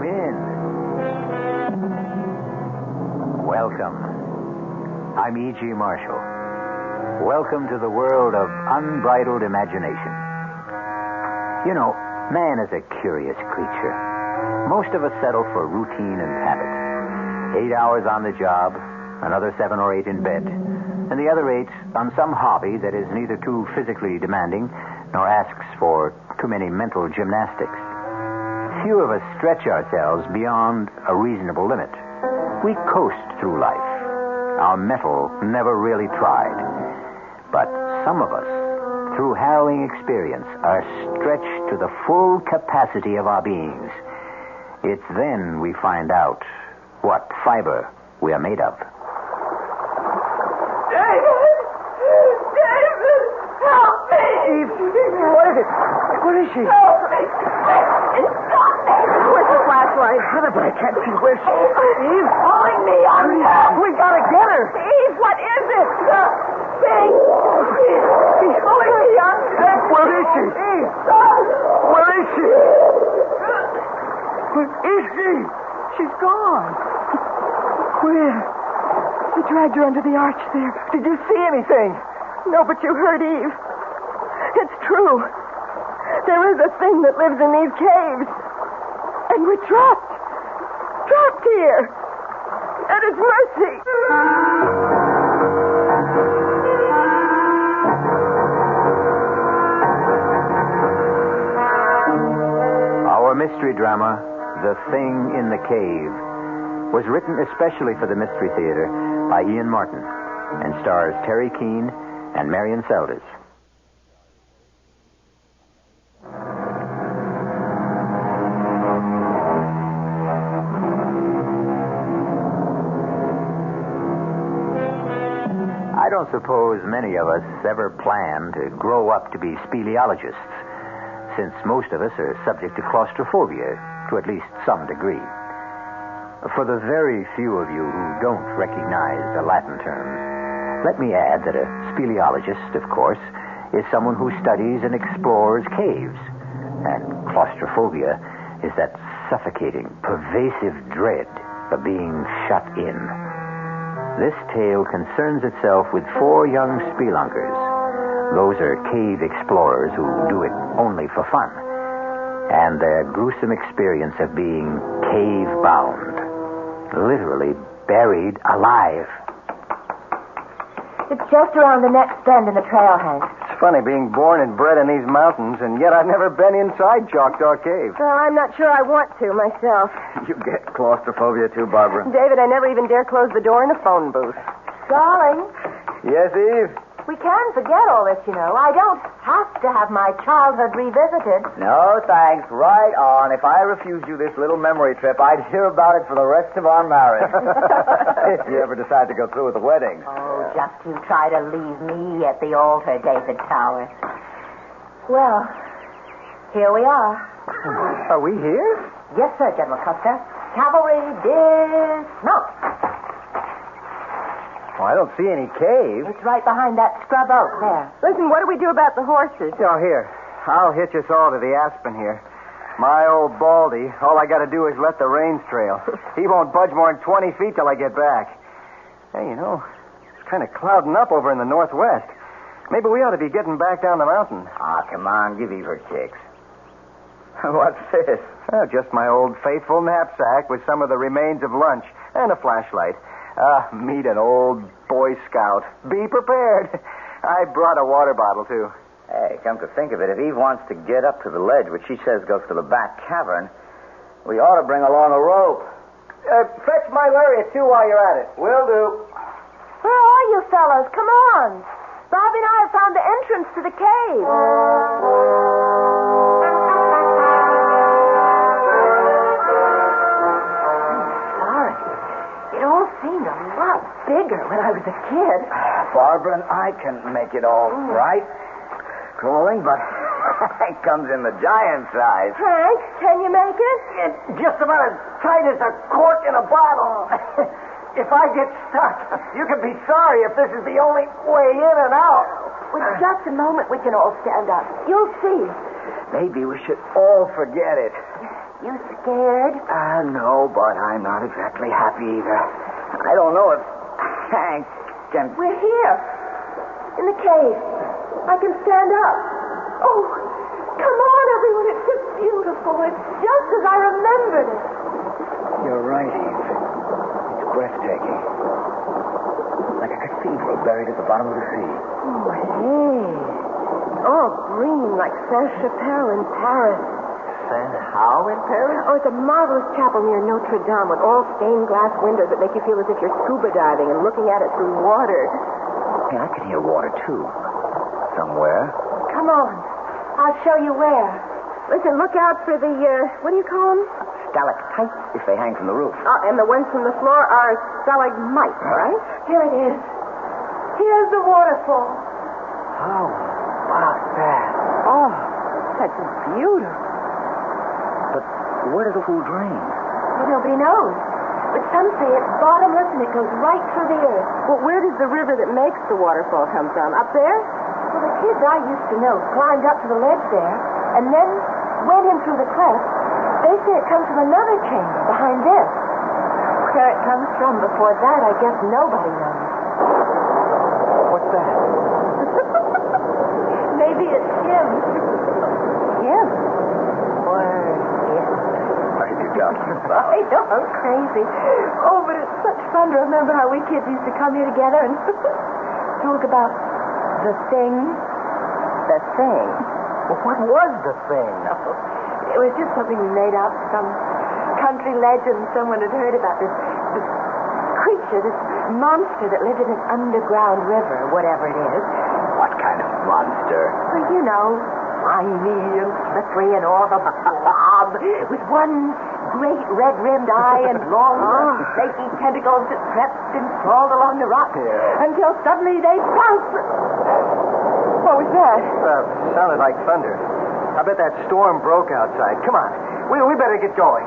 Come in. Welcome. I'm E.G. Marshall. Welcome to the world of unbridled imagination. You know, man is a curious creature. Most of us settle for routine and habit. 8 hours on the job, another 7 or 8 in bed, and the other 8 on some hobby that is neither too physically demanding nor asks for too many mental gymnastics. Few of us stretch ourselves beyond a reasonable limit. We coast through life. Our mettle never really tried. But some of us, through harrowing experience, are stretched to the full capacity of our beings. It's then we find out what fiber we are made of. David! David! Help me! Eve, what is it? What is she? Help me! Stop me! Where's the flashlight? But I can't see where she is. Eve! Pulling me under! We gotta get her! Eve, what is it? The thing! He's pulling me under! Where is she? Eve! Where is she? Where is she? She's gone. Where? You dragged her under the arch there. Did you see anything? No, but you heard Eve. It's true. There is a thing that lives in these caves. And we're trapped. Trapped here. And it's mercy. Our mystery drama, The Thing in the Cave, was written especially for the Mystery Theater by Ian Martin and stars Terry Keane and Marion Seldes. I don't suppose many of us ever planned to grow up to be speleologists, since most of us are subject to claustrophobia to at least some degree. For the very few of you who don't recognize the Latin terms, let me add that a speleologist, of course, is someone who studies and explores caves. And claustrophobia is that suffocating, pervasive dread of being shut in. This tale concerns itself with 4 young spelunkers. Those are cave explorers who do it only for fun. And their gruesome experience of being cave-bound. Literally buried alive. It's just around the next bend in the trail, Hank. It's funny being born and bred in these mountains, and yet I've never been inside Choctaw Cave. Well, I'm not sure I want to myself. You get claustrophobia too, Barbara. David, I never even dare close the door in a phone booth. Darling, Yes, Eve? we can forget all this, you know. I don't have to have my childhood revisited. No, thanks. Right on. If I refused you this little memory trip, I'd hear about it for the rest of our marriage. If you ever decide to go through with the wedding. Oh, just you try to leave me at the altar, David Tower. Well, here we are. Are we here? Yes, sir, General Custer. Cavalry dismount. Well, I don't see any cave. It's right behind that scrub oak there. Listen, what do we do about the horses? Oh, here. I'll hitch us all to the aspen here. My old Baldy, all I got to do is let the reins trail. He won't budge more than 20 feet till I get back. Hey, you know, it's kind of clouding up over in the northwest. Maybe we ought to be getting back down the mountain. Ah, come on. Give Eve her kicks. What's this? Oh, just my old faithful knapsack with some of the remains of lunch and a flashlight. Meet an old Boy Scout. Be prepared. I brought a water bottle, too. Hey, come to think of it, if Eve wants to get up to the ledge, which she says goes to the back cavern, we ought to bring along a rope. Fetch my lariat, too, while you're at it. Will do. Where are you fellows? Come on. Bobby and I have found the entrance to the cave. It all seemed a lot bigger when I was a kid. Barbara and I can make it all right. Crawling, but it comes in the giant size. Hank, can you make it? It's just about as tight as a cork in a bottle. If I get stuck, you can be sorry if this is the only way in and out. With just a moment, we can all stand up. You'll see. Maybe we should all forget it. You scared? No, but I'm not exactly happy either. I don't know if Hank can... We're here. In the cave. I can stand up. Oh, come on, everyone. It's just beautiful. It's just as I remembered it. You're right, Eve. It's breathtaking. Like a cathedral buried at the bottom of the sea. Oh, hey. All green like Saint-Chapelle in Paris. How in Paris? Oh, it's a marvelous chapel near Notre Dame with all stained glass windows that make you feel as if you're scuba diving and looking at it through water. Hey, I can hear water, too. Somewhere. Come on. I'll show you where. Listen, look out for the, what do you call them? Stalactites, if they hang from the roof. And the ones from the floor are stalagmites, right? Here it is. Here's the waterfall. Oh, wow, that. Oh, that's beautiful. But where does the pool drain? Well, nobody knows. But some say it's bottomless and it goes right through the earth. Well, where does the river that makes the waterfall come from? Up there? Well, the kids I used to know climbed up to the ledge there and then went in through the cleft. They say it comes from another chamber behind this. Where it comes from before that, I guess nobody knows. What's that? Maybe it's him. Him? What are you talking about? I know, I'm crazy. Oh, but it's such fun to remember how we kids used to come here together and talk about the thing. The thing. Well, what was the thing? It was just something we made up, some country legend someone had heard about this creature, this monster that lived in an underground river, whatever it is. What kind of monster? Well, you know, slimy and slippery and all the blob, with one great red-rimmed eye and long, snaky tentacles that crept and crawled along the rock until suddenly they bounced. What was that? Sounded like thunder. I bet that storm broke outside. Come on. We better get going.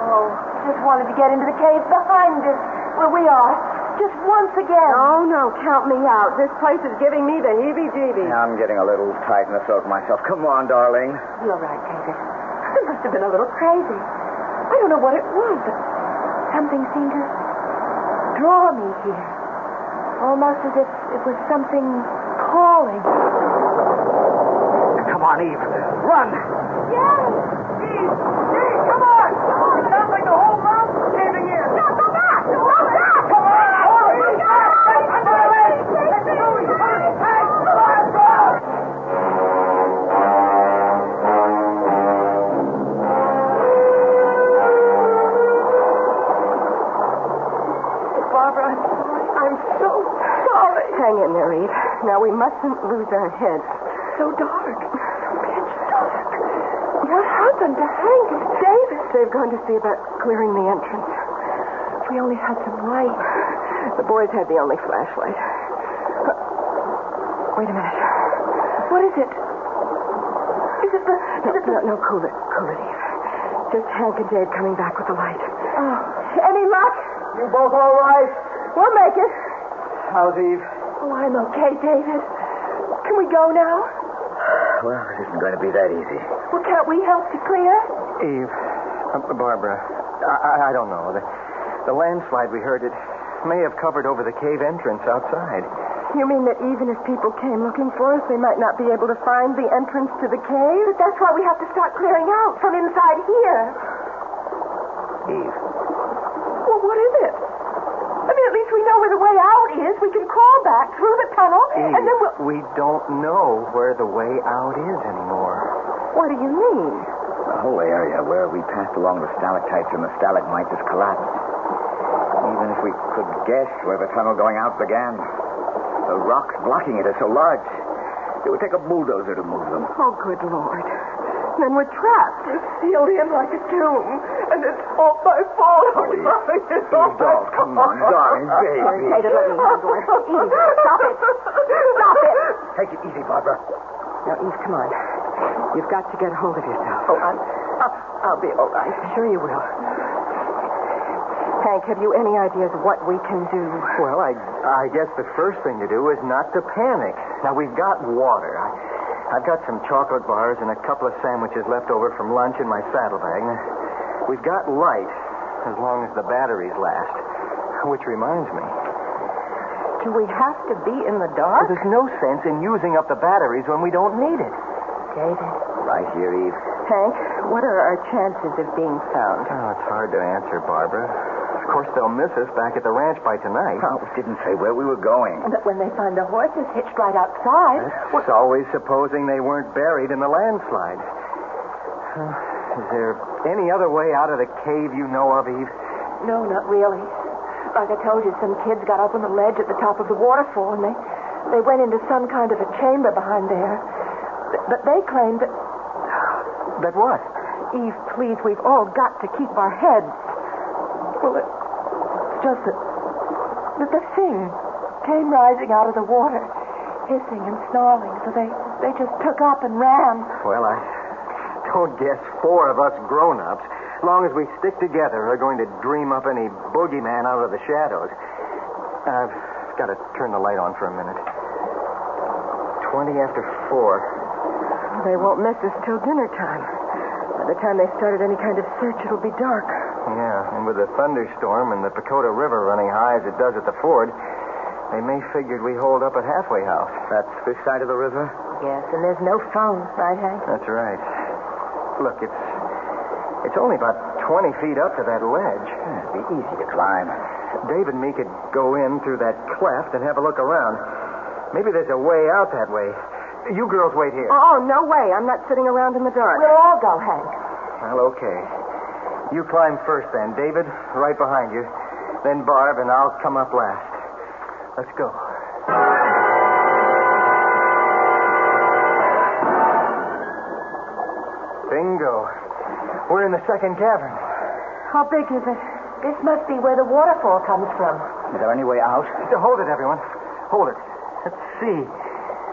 Oh, just wanted to get into the cave behind us, where we are. Just once again. Oh, no, count me out. This place is giving me the heebie-jeebies. I'm getting a little tight in the throat myself. Come on, darling. You're right, David. I must have been a little crazy. I don't know what it was, but something seemed to draw me here. Almost as if it was something calling. Come on, Eve. Run! Yes! Eve, come on! It sounds like the whole mountain's caving in. No, go back! Go back! Come on! Barbara, I'm so sorry. Hang in there, Eve. Now, we mustn't lose our heads. So dark. Pitch dark. What happened to Hank and David? They've gone to see about clearing the entrance. If we only had some light. The boys had the only flashlight. Wait a minute. What is it? Is it the... No, cool it, Eve. Just Hank and Dave coming back with the light. Oh, any luck? You both all right? We'll make it. How's Eve? Oh, I'm okay, David. Can we go now? Well, it isn't going to be that easy. Well, can't we help to clear? Eve, Barbara, I don't know. The landslide we heard, it may have covered over the cave entrance outside. You mean that even if people came looking for us, they might not be able to find the entrance to the cave? But that's why we have to start clearing out from inside here. Eve. Well, what is it? I mean, at least we know where the way out is. We can crawl back through the tunnel, Eve, and then we'll... we don't know where the way out is anymore. What do you mean? The whole area where we passed along the stalactites and the stalagmites has collapsed. Even if we could guess where the tunnel going out began, the rocks blocking it are so large, it would take a bulldozer to move them. Oh, good Lord. Then we're trapped. We're sealed in like a tomb, and it's all my fault. It's all my fault. Come on, darling, baby. Hey, let me handle her. Eve, stop it. Stop it. Take it easy, Barbara. Now, Eve, come on. You've got to get hold of yourself. Oh, I'll be all right. Sure you will. Hank, have you any ideas what we can do? Well, I guess the first thing to do is not to panic. Now, we've got water. I've got some chocolate bars and a couple of sandwiches left over from lunch in my saddlebag. We've got light, as long as the batteries last. Which reminds me. Do we have to be in the dark? There's no sense in using up the batteries when we don't need it. David. Right here, Eve. Hank, what are our chances of being found? Oh, it's hard to answer, Barbara. Of course, they'll miss us back at the ranch by tonight. Oh, we didn't say where we were going. But when they find the horses hitched right outside... That's always supposing they weren't buried in the landslide. Is there any other way out of the cave you know of, Eve? No, not really. Like I told you, some kids got up on the ledge at the top of the waterfall, and they went into some kind of a chamber behind there. But they claimed that... That what? Eve, please, we've all got to keep our heads. Well, it's just that the thing came rising out of the water, hissing and snarling, so they just took up and ran. Well, I don't guess 4 of us grown-ups, as long as we stick together, are going to dream up any boogeyman out of the shadows. I've got to turn the light on for a minute. 20 after 4. They won't miss us till dinner time. By the time they started any kind of search, it'll be dark. Yeah, and with the thunderstorm and the Dakota River running high as it does at the ford, they may figured we holed up at Halfway House. That's this side of the river? Yes, and there's no phone, right, Hank? That's right. Look, it's only about 20 feet up to that ledge. It'd be easy to climb. Dave and me could go in through that cleft and have a look around. Maybe there's a way out that way. You girls wait here. Oh, no way. I'm not sitting around in the dark. We'll all go, Hank. Well, okay. You climb first then. David, right behind you. Then Barb, and I'll come up last. Let's go. Bingo. We're in the second cavern. How big is it? This must be where the waterfall comes from. Is there any way out? Hold it, everyone. Hold it. Let's see.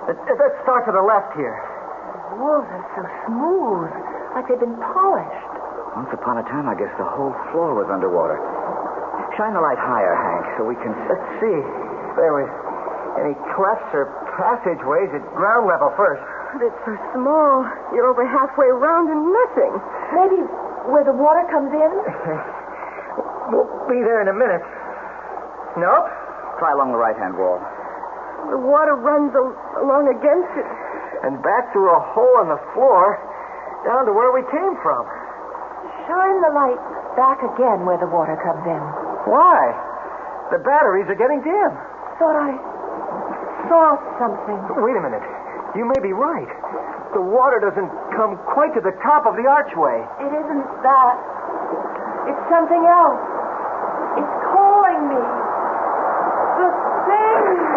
Let's start to the left here. The walls are so smooth, like they've been polished. Once upon a time, I guess the whole floor was underwater. Shine the light higher, Hank, so we can... Let's see. There was any clefts or passageways at ground level first. But it's so small. You're over halfway around and nothing. Maybe where the water comes in? We'll be there in a minute. Nope. Try along the right-hand wall. The water runs along against it. And back through a hole in the floor down to where we came from. Shine the light back again where the water comes in. Why? The batteries are getting dim. Thought I saw something. Wait a minute. You may be right. The water doesn't come quite to the top of the archway. It isn't that. It's something else. It's calling me. The thing.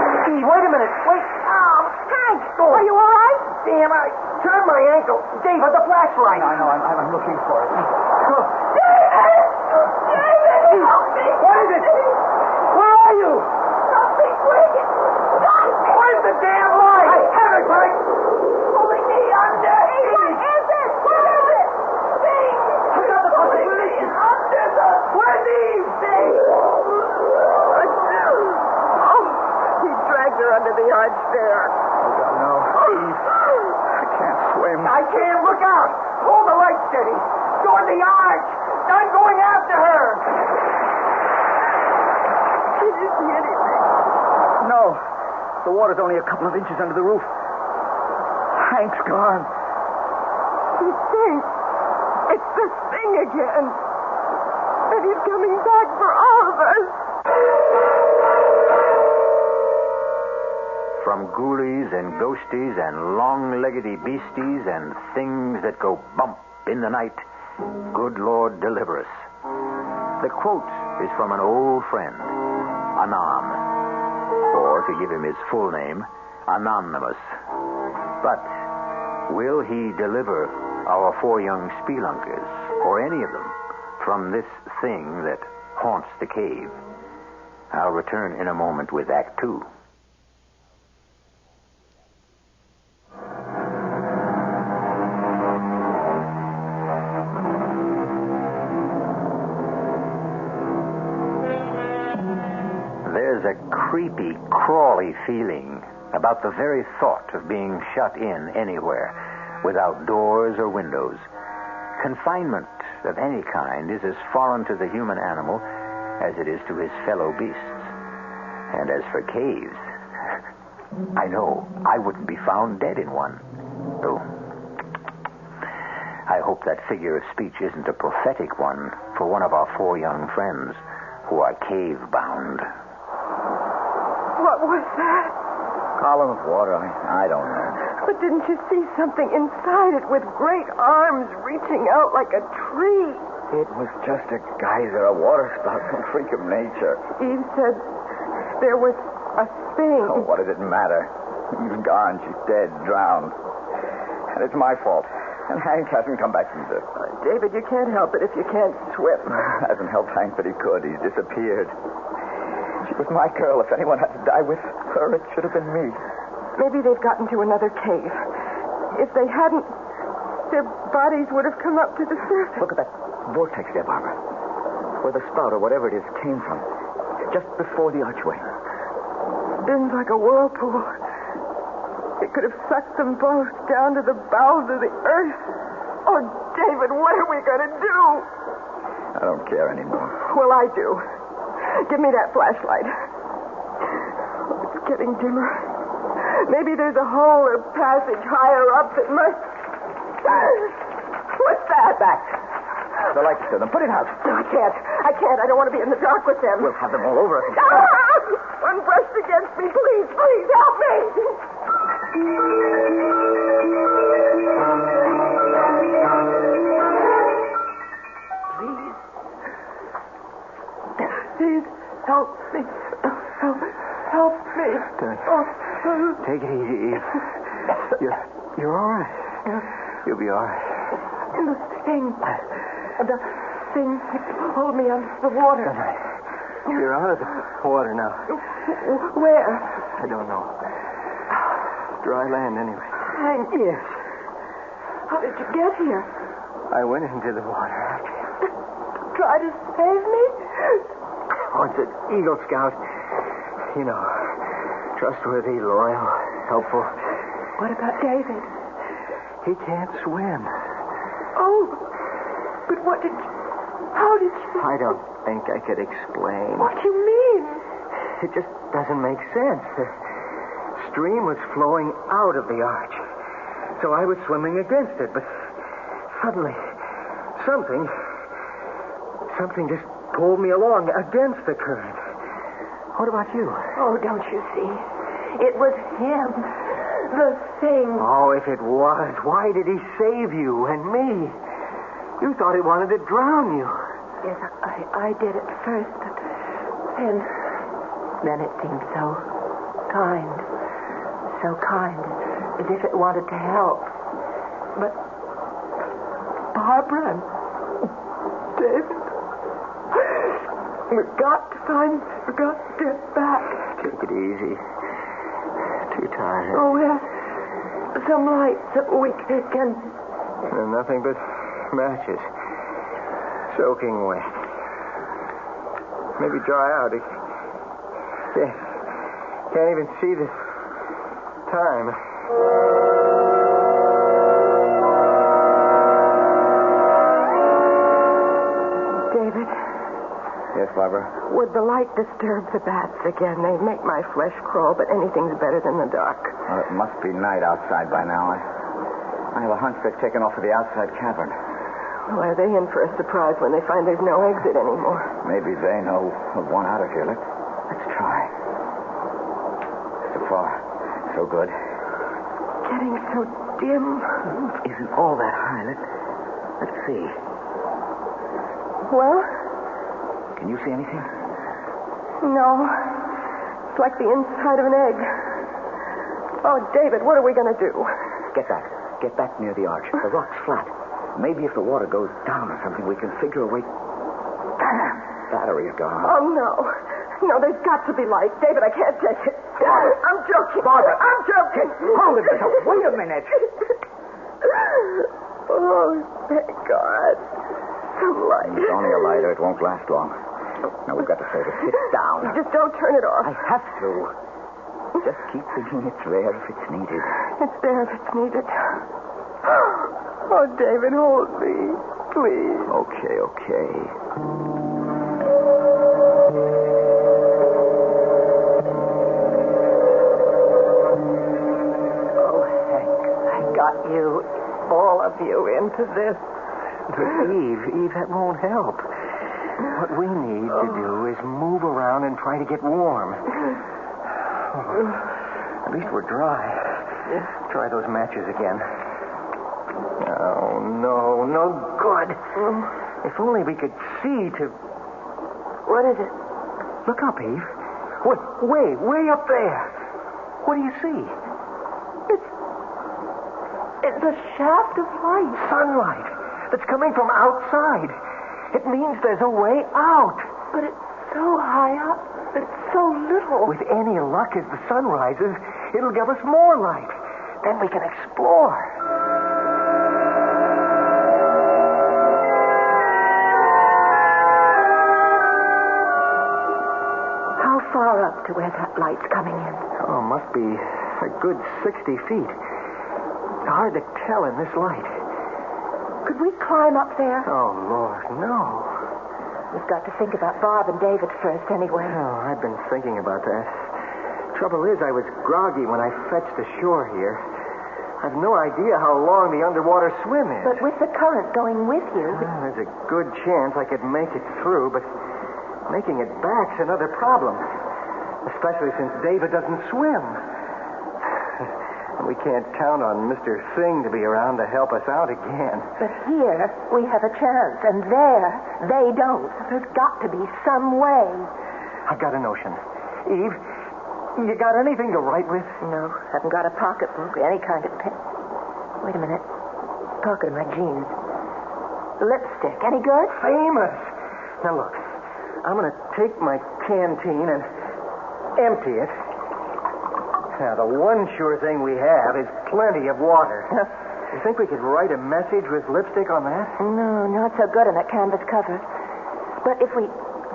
Wait a minute. Wait. Oh, Hank, are you all right? Damn, I turned my ankle. Dave, the flashlight. I know. I'm looking for it. David! David, help me! What is it? Where are you? Something quick! Where's the damn light? I have it, Mike. Pulling me under! What is it? What is it? Thing! I got the Pulling me under the... Where's Eve? Thing! Oh, he dragged her under the arch there. Oh, God, no. Eve. I can't swim. I can't. Look out. Hold the light steady. Toward the arch. I'm going after her. Did you see anything? No. The water's only a couple of inches under the roof. Hank's gone. The thing. It's the thing again. And he's coming back for all of us. From ghoulies and ghosties and long-leggedy beasties and things that go bump in the night, good Lord deliver us. The quote is from an old friend, Anon, or to give him his full name, Anonymous. But will he deliver our 4 young spelunkers, or any of them, from this thing that haunts the cave? I'll return in a moment with Act 2. There's a creepy, crawly feeling about the very thought of being shut in anywhere, without doors or windows. Confinement of any kind is as foreign to the human animal as it is to his fellow beasts. And as for caves, I know I wouldn't be found dead in one. Though I hope that figure of speech isn't a prophetic one for one of our 4 young friends who are cave-bound. What was that? Column of water. I don't know. But didn't you see something inside it with great arms reaching out like a tree? It was just a geyser, a water spout, some freak of nature. Eve said there was a thing. Oh, what does it matter? Eve's gone. She's dead, drowned. And it's my fault. And Hank hasn't come back either. David, you can't help it if you can't swim. Hasn't helped Hank that he could. He's disappeared. She was my girl. If anyone had to die with her, it should have been me. Maybe they've gotten to another cave. If they hadn't, their bodies would have come up to the surface. Look at that vortex there, Barbara. Where the spout, or whatever it is, came from. Just before the archway. Spins like a whirlpool. It could have sucked them both down to the bowels of the earth. Oh, David, what are we going to do? I don't care anymore. Well, I do. Give me that flashlight. Oh, it's getting dimmer. Maybe there's a hole or passage higher up that must... What's that? Back. The lights to them. Put it out. No, I can't. I don't want to be in the dark with them. We'll have them all over us. One brushed against me. Please, help me. Please, help me. Help me. Take it easy, Eve. You're all right. You'll be all right. The thing pulled me under the water. You're out of the water now. Where? I don't know. Dry land, anyway. Hank. Yes. How did you get here? I went into the water after you. Try to save me? Oh, it's an Eagle Scout. You know, trustworthy, loyal, helpful. What about David? He can't swim. Oh, but how did you... I don't think I could explain. What do you mean? It just doesn't make sense. The stream was flowing out of the arch. So I was swimming against it, but suddenly something just pulled me along against the current. What about you? Oh, don't you see? It was him. The thing. Oh, if it was, why did he save you and me? You thought he wanted to drown you. Yes, I did at first, but then it seemed so kind, as if it wanted to help. But Barbara and David, we've got to get back. Take it easy. Too tired. Oh, yes. Some lights that we can... Nothing but matches. Soaking wet. Maybe dry out. Can't even see the time. David. Yes, Barbara? Would the light disturb the bats again? They make my flesh crawl, but anything's better than the dark. Well, it must be night outside by now. I have a hunch they've taken off to the outside cavern. Well, are they in for a surprise when they find there's no exit anymore? Maybe they know of one out of here. Let's try. So far, so good. Getting so dim. It isn't all that high. Let's see. Well? Can you see anything? No. It's like the inside of an egg. Oh, David, what are we going to do? Get back. Get back near the arch. The rock's flat. Maybe if the water goes down or something, we can figure a way... Battery's gone. Oh, no. No, there's got to be light. David, I can't take it. Barbara. I'm joking. Barbara. I'm joking. Hold it. Wait a minute. Oh, thank God. Some light. It's only a lighter. It won't last long. Now, we've got to save it. Sit down. Just don't turn it off. I have to. Just keep thinking it's there if it's needed. It's there if it's needed. Oh, David, hold me. Please. Okay. Oh, Hank, I got you, all of you, into this. But Eve, that won't help. What we need to do is move around and try to get warm. At least we're dry. Try those matches again. Oh, no good. If only we could see to... What is it? Look up, Eve. Way up there. What do you see? It's a shaft of light. Sunlight that's coming from outside. It means there's a way out. But it's so high up. It's so little. With any luck, as the sun rises, it'll give us more light. Then we can explore. How far up to where that light's coming in? Oh, must be a good 60 feet. Hard to tell in this light. Could we climb up there? Oh, Lord, no. We've got to think about Bob and David first anyway. Oh, I've been thinking about that. Trouble is, I was groggy when I fetched ashore here. I've no idea how long the underwater swim is. But with the current going with you... Well, there's a good chance I could make it through, but making it back's another problem. Especially since David doesn't swim. We can't count on Mr. Singh to be around to help us out again. But here, we have a chance, and there, they don't. There's got to be some way. I've got a notion. Eve, you got anything to write with? No, haven't got a pocketbook, any kind of pen. Wait a minute. Pocket of my jeans. Lipstick, any good? Famous! Now look, I'm going to take my canteen and empty it. Now, the one sure thing we have is plenty of water. You think we could write a message with lipstick on that? No, not so good on that canvas cover. But if we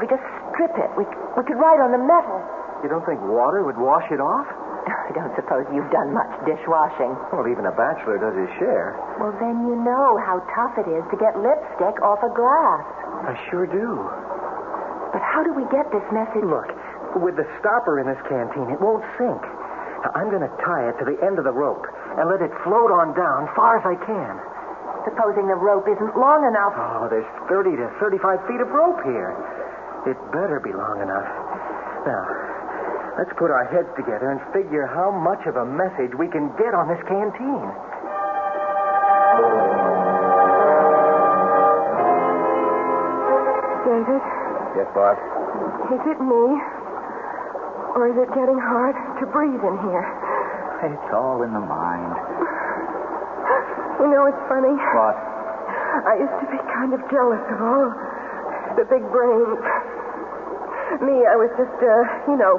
just strip it, we could write on the metal. You don't think water would wash it off? I don't suppose you've done much dishwashing. Well, even a bachelor does his share. Well, then you know how tough it is to get lipstick off a glass. I sure do. But how do we get this message? Look, with the stopper in this canteen, it won't sink. Now, I'm going to tie it to the end of the rope and let it float on down far as I can. Supposing the rope isn't long enough. Oh, there's 30 to 35 feet of rope here. It better be long enough. Now, let's put our heads together and figure how much of a message we can get on this canteen. David? Yes, Bart? Is it me? Or is it getting hard to breathe in here? It's all in the mind. You know, it's funny. What? I used to be kind of jealous of all the big brains. Me, I was just,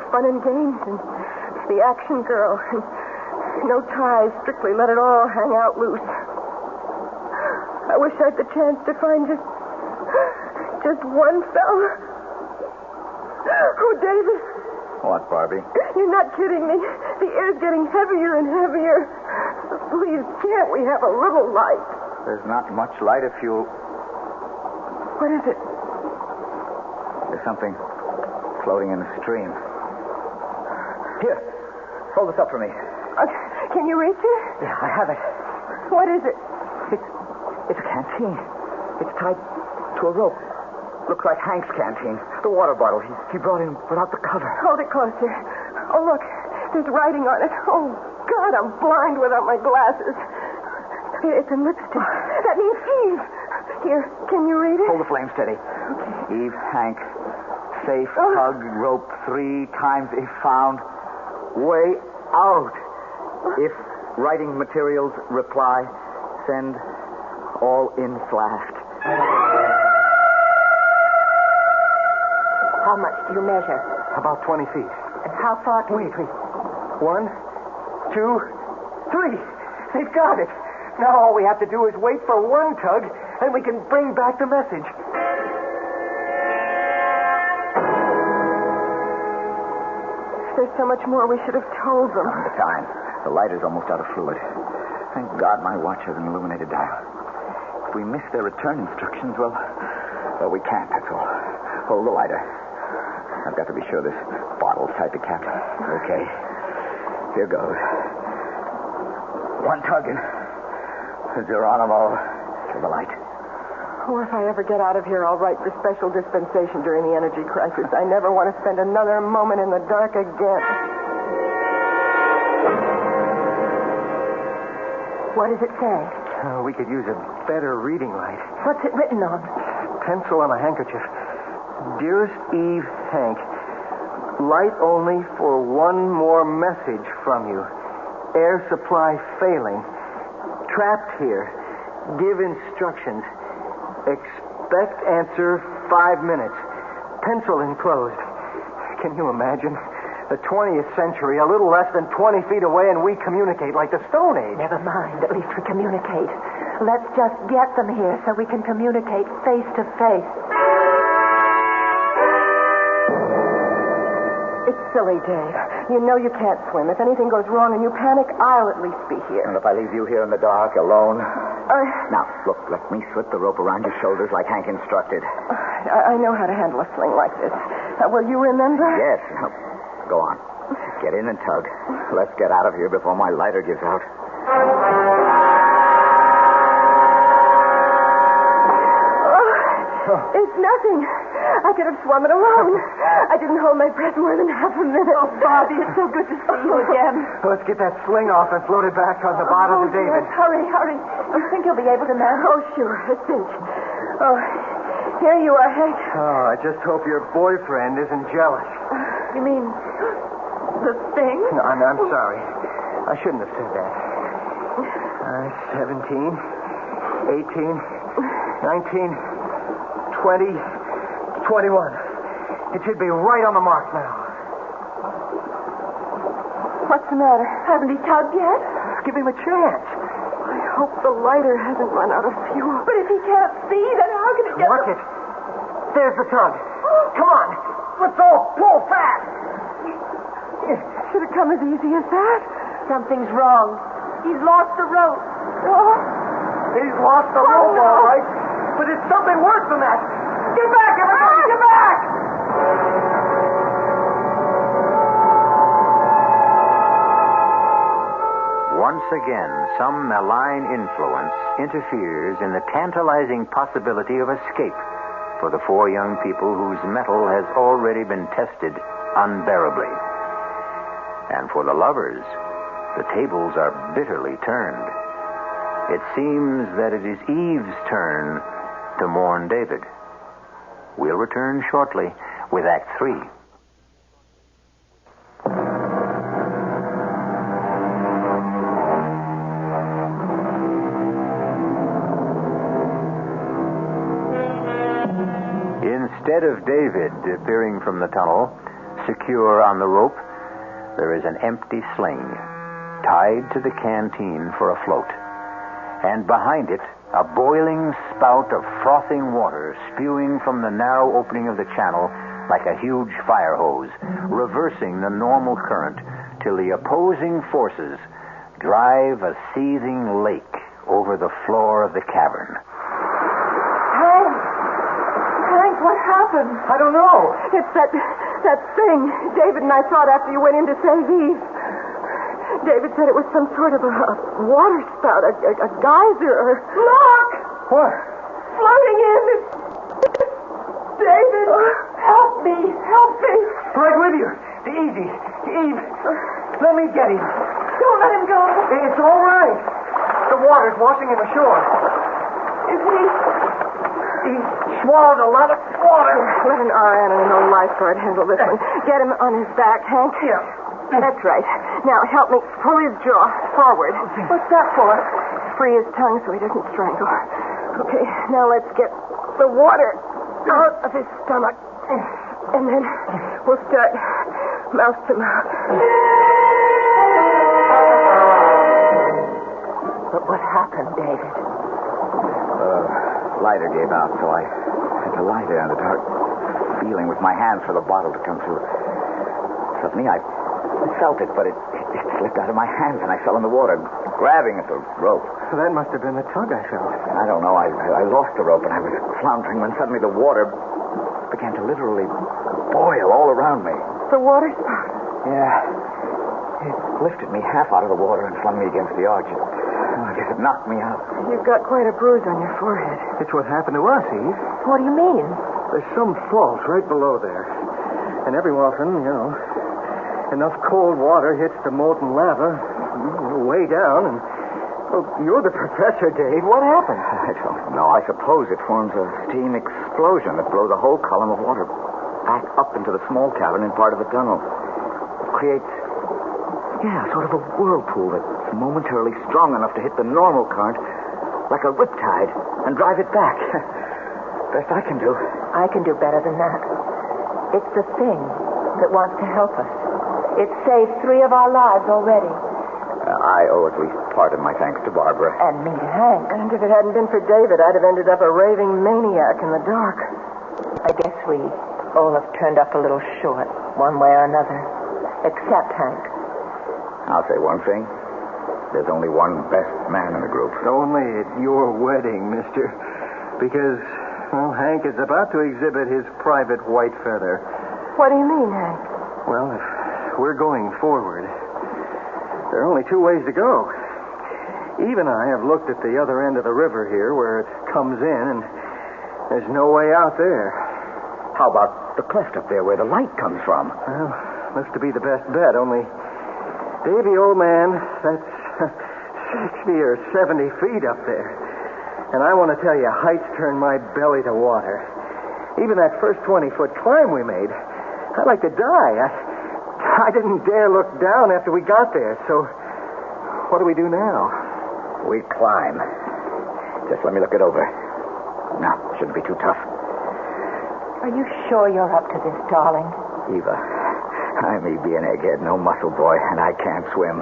fun and games and the action girl. And no ties, strictly let it all hang out loose. I wish I'd the chance to find just one fella. Oh, David. What, Barbie? You're not kidding me. The air's getting heavier and heavier. Please, can't we have a little light? There's not much light if you... What is it? There's something floating in the stream. Here, hold this up for me. Can you reach it? Yeah, I have it. What is it? It's a canteen. It's tied to a rope. Looks like Hank's canteen. The water bottle he brought in without the cover. Hold it closer. Oh, look. There's writing on it. Oh, God, I'm blind without my glasses. It's in lipstick. That means Eve. Here, can you read it? Hold the flame steady. Okay. Eve, Hank, safe, tug, rope 3 times if found. Way out. If writing materials reply, send all in flashed. How much do you measure? About 20 feet. And how far can Wait. 1, 2, 3. They've got it. Now all we have to do is wait for one tug, and we can bring back the message. There's so much more we should have told them. The time. The light is almost out of fluid. Thank God my watch has an illuminated dial. If we miss their return instructions, well, we can't, that's all. Hold the lighter. I've got to be sure this bottle's tight to cap. Okay. Here goes. One tug and Geronimo to the light. Oh, if I ever get out of here, I'll write for special dispensation during the energy crisis. I never want to spend another moment in the dark again. What does it say? We could use a better reading light. What's it written on? Pencil on a handkerchief. Dearest Eve, Hank, light only for one more message from you. Air supply failing. Trapped here. Give instructions. Expect answer 5 minutes. Pencil enclosed. Can you imagine? The 20th century, a little less than 20 feet away, and we communicate like the Stone Age. Never mind. At least we communicate. Let's just get them here so we can communicate face to face. It's silly, Dave. You know you can't swim. If anything goes wrong and you panic, I'll at least be here. And if I leave you here in the dark, alone? Now, look, let me slip the rope around your shoulders like Hank instructed. I know how to handle a sling like this. Will you remember? Yes. Now, go on. Get in and tug. Let's get out of here before my lighter gives out. It's nothing. I could have swum it alone. I didn't hold my breath more than half a minute. Oh, Bobby, it's so good to see you again. Let's get that sling off and float it back on the bottom to David. Yes, hurry. You think you'll be able to manage? Oh, sure. A cinch. Oh, here you are, Hank. Oh, I just hope your boyfriend isn't jealous. You mean the thing? No, I'm sorry. I shouldn't have said that. 17, 18, 19... 20, 21. It should be right on the mark now. What's the matter? Haven't he tugged yet? Give him a chance. I hope the lighter hasn't run out of fuel. But if he can't see, then how can he get... Watch it. There's the tug. Come on. Let's all pull fast. Should it come as easy as that? Something's wrong. He's lost the rope. Oh. He's lost the rope, no. all right. But it's something worse than that. Get back, everybody! Get back! Once again, some malign influence interferes in the tantalizing possibility of escape for the 4 young people whose mettle has already been tested unbearably. And for the lovers, the tables are bitterly turned. It seems that it is Eve's turn to mourn David. We'll return shortly with Act 3. Instead of David appearing from the tunnel, secure on the rope, there is an empty sling tied to the canteen for a float. And behind it, a boiling spout of frothing water spewing from the narrow opening of the channel like a huge fire hose, reversing the normal current till the opposing forces drive a seething lake over the floor of the cavern. Hank, what happened? I don't know. It's that thing David and I saw it after you went in to save Eve. David said it was some sort of a water spout, a geyser, or... Look! What? Floating in. David, help me. Right with you. Easy. Eve, let me get him. Don't let him go. It's all right. The water's washing him ashore. Is he... He swallowed a lot of water. Let an RN and an old lifeguard handle this one. Get him on his back, Hank. Yeah. That's right. Now, help me pull his jaw forward. Okay. What's that for? Free his tongue so he doesn't strangle. Okay, now let's get the water out of his stomach. And then we'll start mouth to mouth. But what happened, David? Lighter gave out, so I had to lie there in the dark, feeling with my hands for the bottle to come through. Suddenly, I felt it, but it slipped out of my hands, and I fell in the water, grabbing at the rope. That must have been the tug I felt. I don't know. I lost the rope and I was floundering when suddenly the water began to literally boil all around me. The water spout. Yeah. It lifted me half out of the water and flung me against the arch. I guess it knocked me out. You've got quite a bruise on your forehead. It's what happened to us, Eve. What do you mean? There's some fault right below there. And every often, enough cold water hits the molten lava way down and... Well, you're the professor, Dave. What happened? I don't know. I suppose it forms a steam explosion that blows a whole column of water back up into the small cavern in part of the tunnel. It creates, sort of a whirlpool that's momentarily strong enough to hit the normal current like a riptide and drive it back. Best I can do. I can do better than that. It's the thing that wants to help us. It's saved 3 of our lives already. I owe at least part of my thanks to Barbara. And me to Hank. And if it hadn't been for David, I'd have ended up a raving maniac in the dark. I guess we all have turned up a little short, one way or another. Except Hank. I'll say one thing. There's only one best man in the group. Only at your wedding, mister. Because, Hank is about to exhibit his private white feather. What do you mean, Hank? Well, if we're going forward, there are only 2 ways to go. Eve and I have looked at the other end of the river here where it comes in, and there's no way out there. How about the cleft up there where the light comes from? Well, looks to be the best bet, only, Davy, old man, that's 60 or 70 feet up there. And I want to tell you, heights turn my belly to water. Even that first 20-foot climb we made, I'd like to die. I didn't dare look down after we got there, so what do we do now? We climb. Just let me look it over. No, shouldn't be too tough. Are you sure you're up to this, darling? Eva, I may be an egghead, no muscle boy, and I can't swim.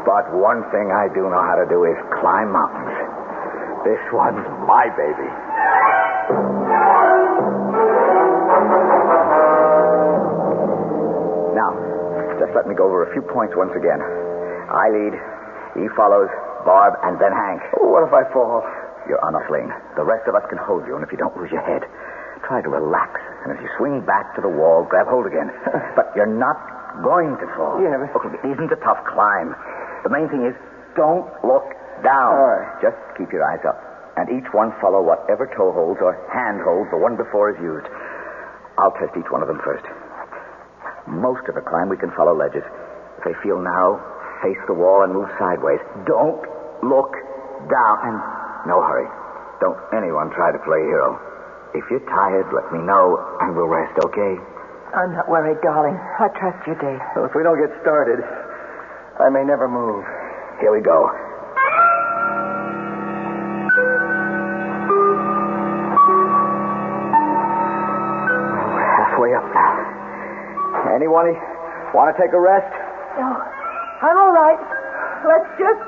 But one thing I do know how to do is climb mountains. This one's my baby. Now, just let me go over a few points once again. I lead, he follows, Barb, and then Hank. What if I fall? You're on a sling. The rest of us can hold you, and if you don't lose your head, try to relax. And as you swing back to the wall, grab hold again. But you're not going to fall. Yeah, but... Okay, it isn't a tough climb. The main thing is, don't look down. All right. Just keep your eyes up. And each one follow whatever toe holds or hand holds the one before is used. I'll test each one of them first. Most of the climb we can follow ledges. If they feel narrow, face the wall and move sideways. Don't look down. And no hurry. Don't anyone try to play hero. If you're tired, let me know and we'll rest, okay? I'm not worried, darling. I trust you, Dave. Well, if we don't get started, I may never move. Here we go. We're halfway up now. Anyone want to take a rest? No, I'm all right. Let's just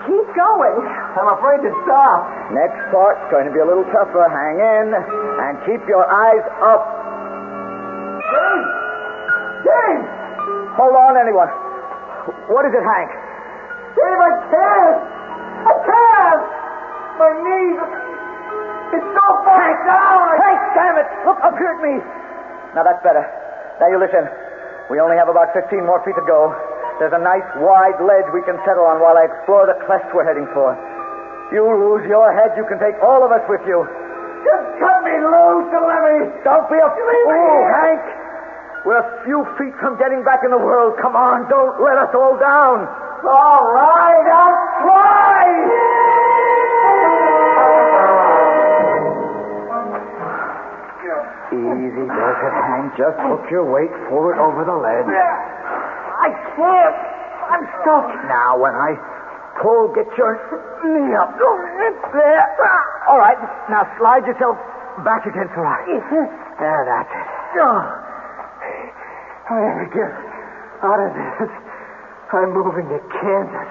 keep going. I'm afraid to stop. Next part's going to be a little tougher. Hang in and keep your eyes up. Dave! Dave! Hold on, anyone. What is it, Hank? Dave, I can't! I can't! My knees... It's so far down! Hank, damn it! Look up here at me. Now that's better. Now you listen. We only have about 15 more feet to go. There's a nice wide ledge we can settle on while I explore the cleft we're heading for. You lose your head, you can take all of us with you. Just cut me loose and let me... Don't be a fool, Hank. We're a few feet from getting back in the world. Come on, don't let us all down. All right, I'll try! Easy does it, Hank. Just hook your weight forward over the ledge. I can't. I'm stuck. Now, when I pull, get your knee up. It's there. All right. Now, slide yourself back against the rock. There, that's it. Oh, I ever get out of this, I'm moving to Kansas,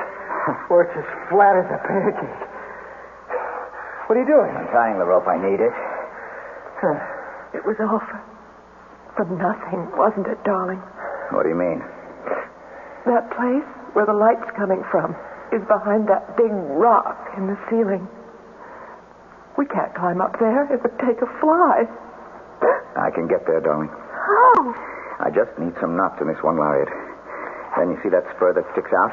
where it's as flat as a pancake. What are you doing? I'm tying the rope. I need it. It was all for nothing, wasn't it, darling? What do you mean? That place where the light's coming from. is behind that big rock in the ceiling. We can't climb up there. It would take a fly. I can get there, darling. How? I just need some knots in this one lariat. Then you see that spur that sticks out?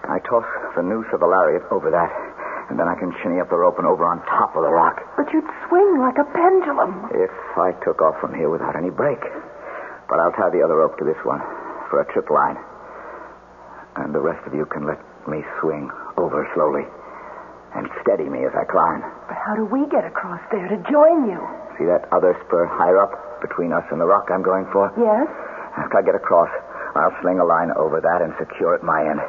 I toss the noose of the lariat over that, and then I can shinny up the rope and over on top of the rock. But you'd swing like a pendulum. If I took off from here without any break. But I'll tie the other rope to this one for a trip line. And the rest of you can let me swing over slowly and steady me as I climb. But how do we get across there to join you? See that other spur higher up between us and the rock I'm going for? Yes. After I get across, I'll sling a line over that and secure at my end.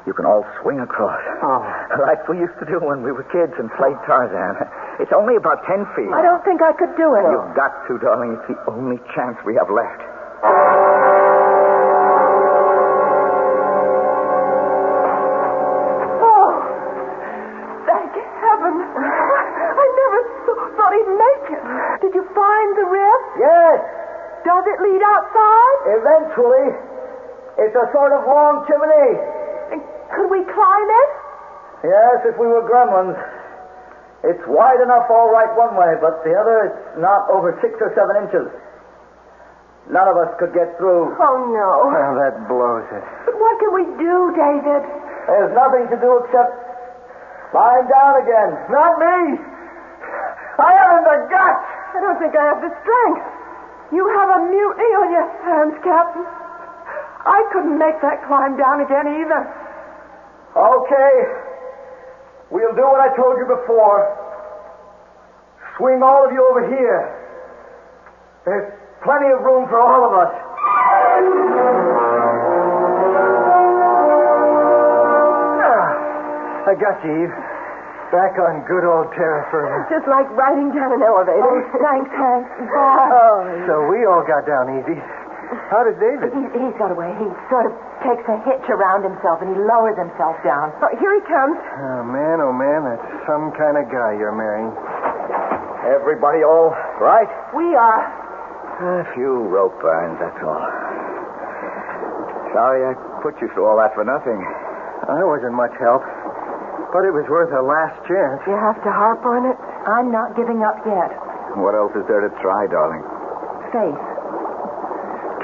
You can all swing across. Oh. Like we used to do when we were kids and played Tarzan. It's only about 10 feet. I don't think I could do it. You've got to, darling. It's the only chance we have left. Oh, thank heaven. I never thought he'd make it. Did you find the rift? Yes, Does it lead outside? eventually. It's a sort of long chimney. Could we climb it? Yes, if we were gremlins. It's wide enough all right one way, but the other, it's not over 6 or 7 inches. None of us could get through. Oh, no. Well, that blows it. But what can we do, David? There's nothing to do except climb down again. Not me. I haven't the guts. I don't think I have the strength. You have a mutiny on your hands, Captain. I couldn't make that climb down again either. Okay. We'll do what I told you before. Swing all of you over here. There's plenty of room for all of us. I got you, Eve. Back on good old terra firma. Just like riding down an elevator. Oh, thanks, Hank. So we all got down easy. How did David? He's got away. He sort of takes a hitch around himself and he lowers himself down. Oh, here he comes. Oh, man, that's some kind of guy you're marrying. Everybody all right? We are. A few rope burns, that's all. Sorry I put you through all that for nothing. I wasn't much help, but it was worth a last chance. You have to harp on it. I'm not giving up yet. What else is there to try, darling? Faith.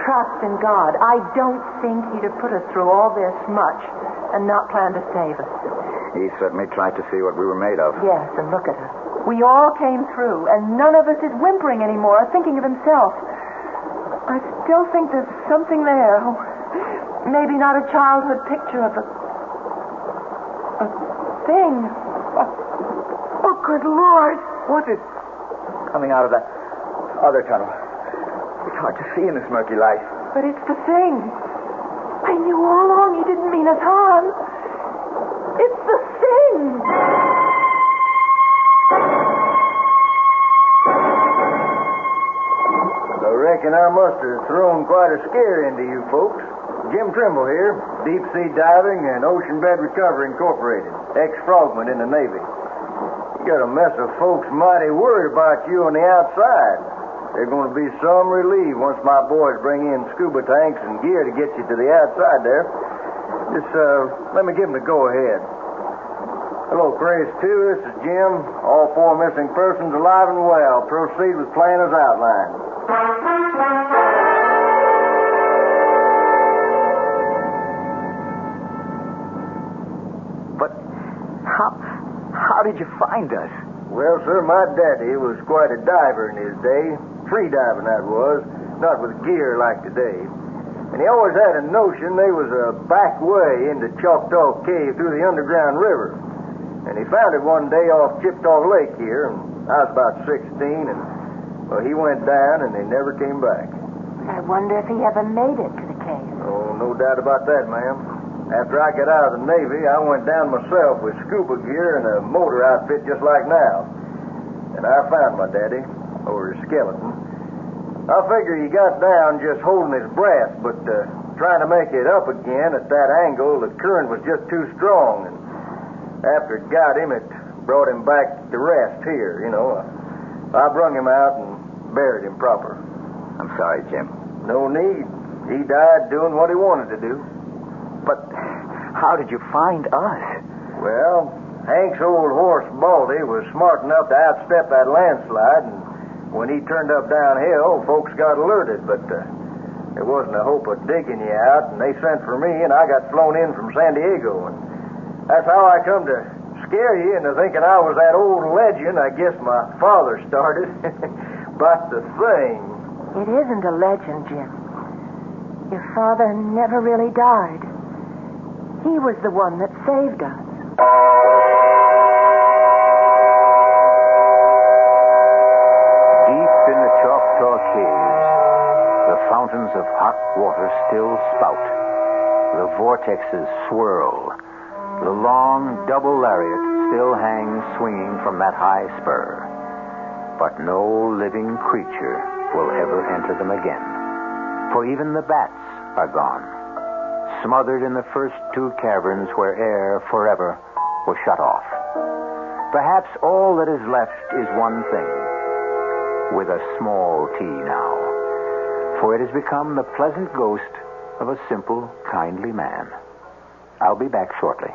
Trust in God. I don't think he'd have put us through all this much and not planned to save us. He certainly tried to see what we were made of. Yes, and look at us. We all came through, and none of us is whimpering anymore or thinking of himself. I still think there's something there. Oh, maybe not a childhood picture of a thing. Oh, good Lord. What is coming out of that other tunnel? It's hard to see in this murky light. But it's the thing. I knew all along he didn't mean us harm. It's the thing. I reckon I must have thrown quite a scare into you folks. Jim Trimble here, deep sea diving and ocean bed recovery incorporated, ex-frogman in the Navy. You got a mess of folks mighty worried about you on the outside. They're going to be some relief once my boys bring in scuba tanks and gear to get you to the outside there. Just let me give them the go-ahead. Hello, Chris 2. This is Jim. All 4 missing persons alive and well. Proceed with plan as outlined. But how did you find us? Well, sir, my daddy was quite a diver in his day. Free diving, that was. Not with gear like today. And he always had a notion there was a back way into Choctaw Cave through the underground river. And he found it one day off Chippewa Lake here, and I was about 16, and well, he went down and they never came back. I wonder if he ever made it to the cave. Oh, no doubt about that, ma'am. After I got out of the Navy, I went down myself with scuba gear and a motor outfit just like now. And I found my daddy, or his skeleton. I figure he got down just holding his breath, but trying to make it up again at that angle, the current was just too strong. And after it got him, it brought him back to rest here, you know. I brung him out and buried him proper. I'm sorry, Jim. No need. He died doing what he wanted to do. But How did you find us? Well, Hank's old horse, Baldy, was smart enough to outstep that landslide, and when he turned up downhill, folks got alerted, but there wasn't a hope of digging you out, and they sent for me, and I got flown in from San Diego, and that's how I come to scare you into thinking I was that old legend I guess my father started. But the thing... It isn't a legend, Jim. Your father never really died. He was the one that saved us. Deep in the Choctaw Caves, the fountains of hot water still spout. The vortexes swirl. The long double lariat still hangs swinging from that high spur. But no living creature will ever enter them again. For even the bats are gone, smothered in the first two caverns where air forever was shut off. Perhaps all that is left is one thing, with a small t now, for it has become the pleasant ghost of a simple, kindly man. I'll be back shortly.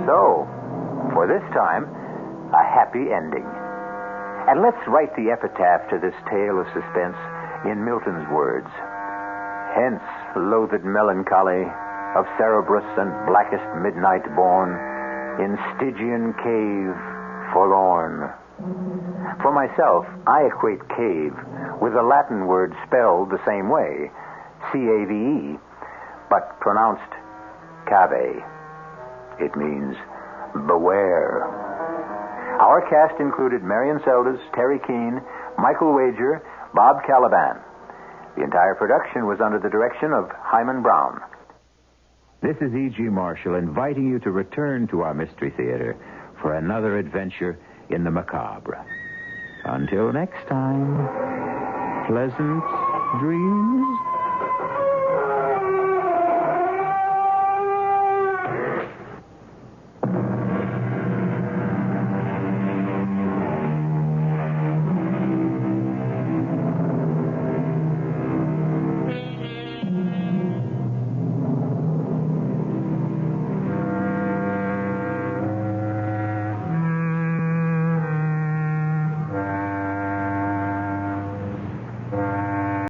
So, for this time, a happy ending. And let's write the epitaph to this tale of suspense in Milton's words. Hence, loathed melancholy of Cerberus and blackest midnight born, in Stygian cave forlorn. For myself, I equate cave with the Latin word spelled the same way, C-A-V-E, but pronounced cave. It means beware. Our cast included Marion Seldes, Terry Keane, Michael Wager, Bob Caliban. The entire production was under the direction of Himan Brown. This is E.G. Marshall inviting you to return to our Mystery Theater for another adventure in the macabre. Until next time, pleasant dreams.